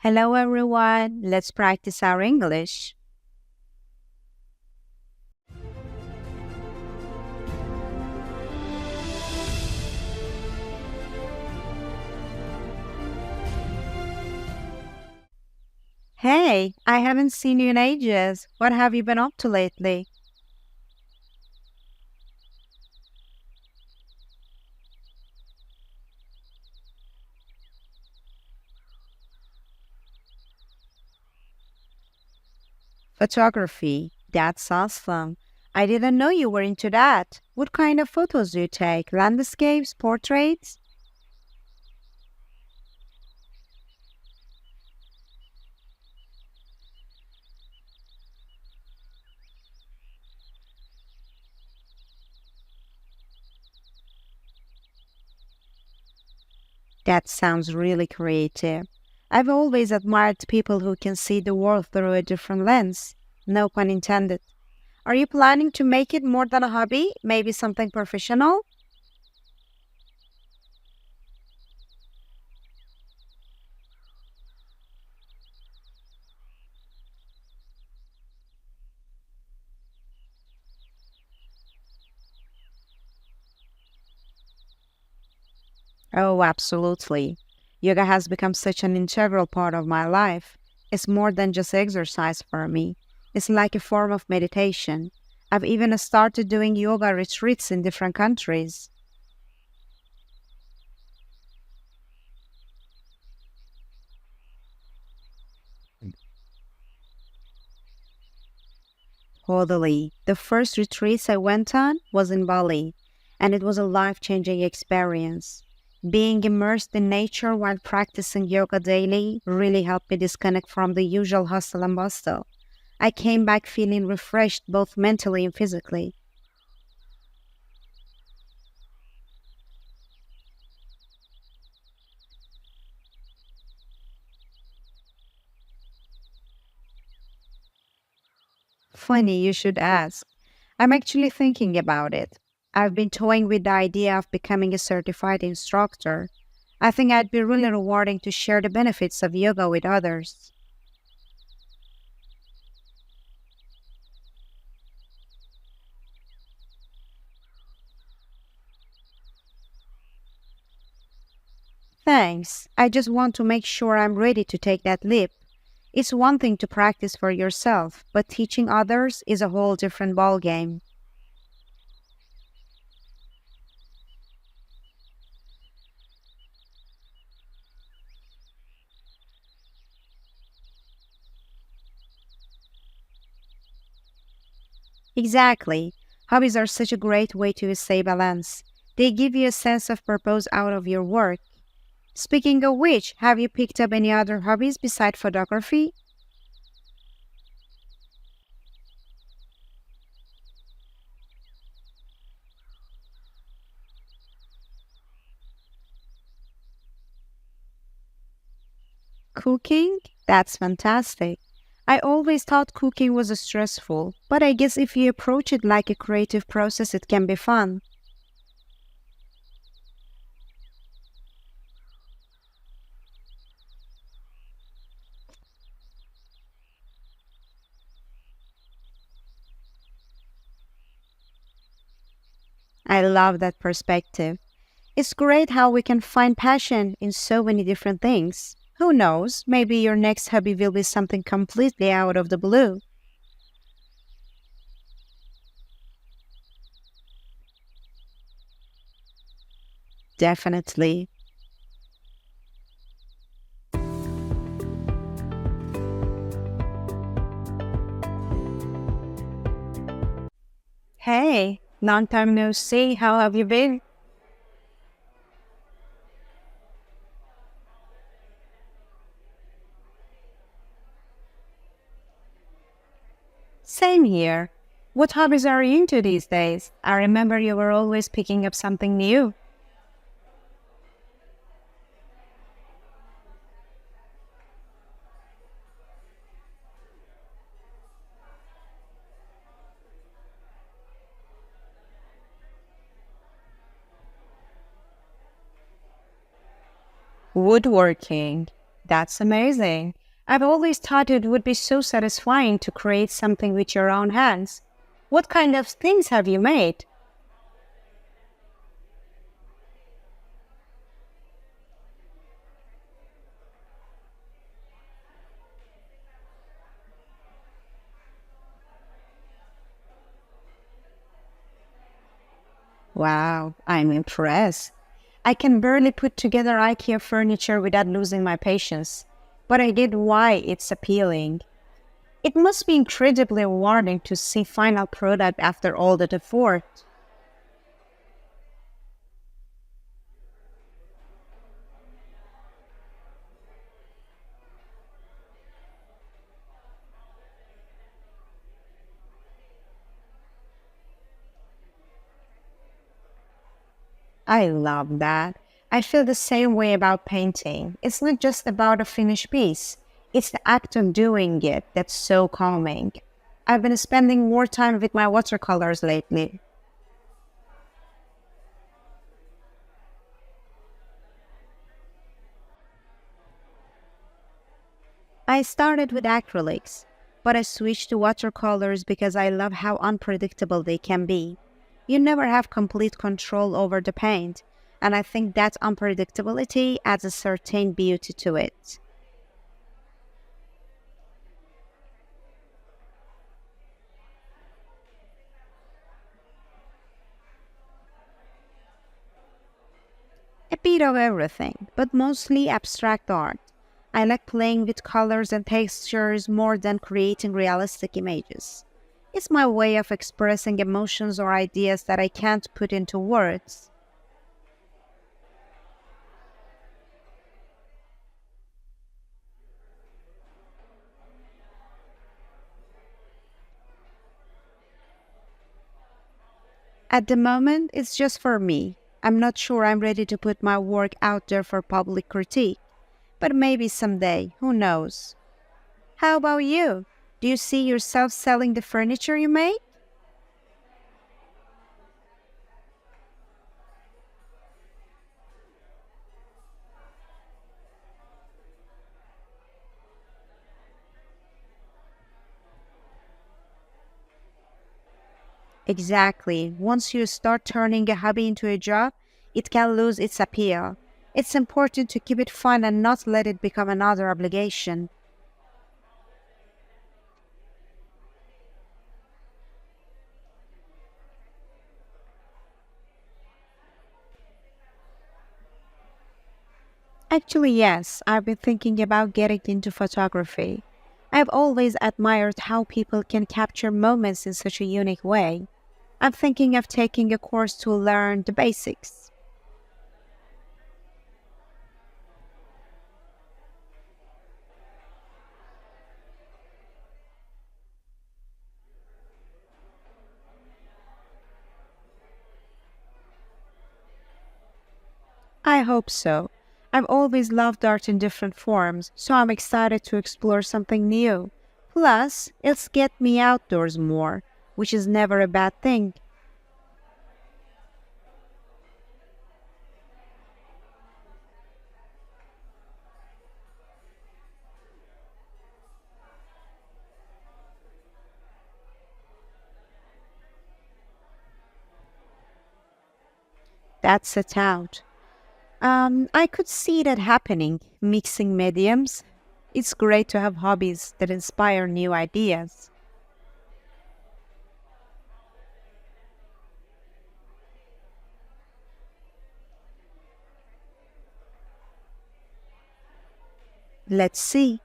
Hello everyone, let's practice our English. Hey, I haven't seen you in ages. What have you been up to lately? Photography. That's awesome. I didn't know you were into that. What kind of photos do you take? Landscapes, portraits? That sounds really creative. I've always admired people who can see the world through a different lens. No pun intended. Are you planning to make it more than a hobby? Maybe something professional? Oh, absolutely. Yoga has become such an integral part of my life. It's more than just exercise for me, it's like a form of meditation. I've even started doing yoga retreats in different countries. Totally. The first retreats I went on was in Bali, and it was a life changing experience. Being immersed in nature while practicing yoga daily really helped me disconnect from the usual hustle and bustle. I came back feeling refreshed both mentally and physically. Funny you should ask. I'm actually thinking about it. I've been toying with the idea of becoming a certified instructor. I think I'd be really rewarding to share the benefits of yoga with others. Thanks. I just want to make sure I'm ready to take that leap. It's one thing to practice for yourself, but teaching others is a whole different ballgame. Exactly. Hobbies are such a great way to stay balanced. They give you a sense of purpose out of your work. Speaking of which, have you picked up any other hobbies besides photography? Cooking? That's fantastic. I always thought cooking was stressful, but I guess if you approach it like a creative process, it can be fun. I love that perspective. It's great how we can find passion in so many different things. Who knows, maybe your next hobby will be something completely out of the blue. Definitely. Hey, long time no see. How have you been? Same here. What hobbies are you into these days? I remember you were always picking up something new. Woodworking. That's amazing. I've always thought it would be so satisfying to create something with your own hands. What kind of things have you made? Wow, I'm impressed. I can barely put together IKEA furniture without losing my patience, but I get why it's appealing. It must be incredibly rewarding to see final product after all that effort. I love that. I feel the same way about painting. It's not just about a finished piece, it's the act of doing it that's so calming. I've been spending more time with my watercolors lately. I started with acrylics, but I switched to watercolors because I love how unpredictable they can be. You never have complete control over the paint, and I think that unpredictability adds a certain beauty to it. A bit of everything, but mostly abstract art. I like playing with colors and textures more than creating realistic images. It's my way of expressing emotions or ideas that I can't put into words. At the moment, it's just for me. I'm not sure I'm ready to put my work out there for public critique, but maybe someday, who knows? How about you? Do you see yourself selling the furniture you make? Exactly. Once you start turning a hobby into a job, it can lose its appeal. It's important to keep it fun and not let it become another obligation. Actually, yes, I've been thinking about getting into photography. I've always admired how people can capture moments in such a unique way. I'm thinking of taking a course to learn the basics. I hope so. I've always loved art in different forms, so I'm excited to explore something new. Plus, it's get me outdoors more, which is never a bad thing. That's it out. I could see that happening, mixing mediums. It's great to have hobbies that inspire new ideas. Let's see.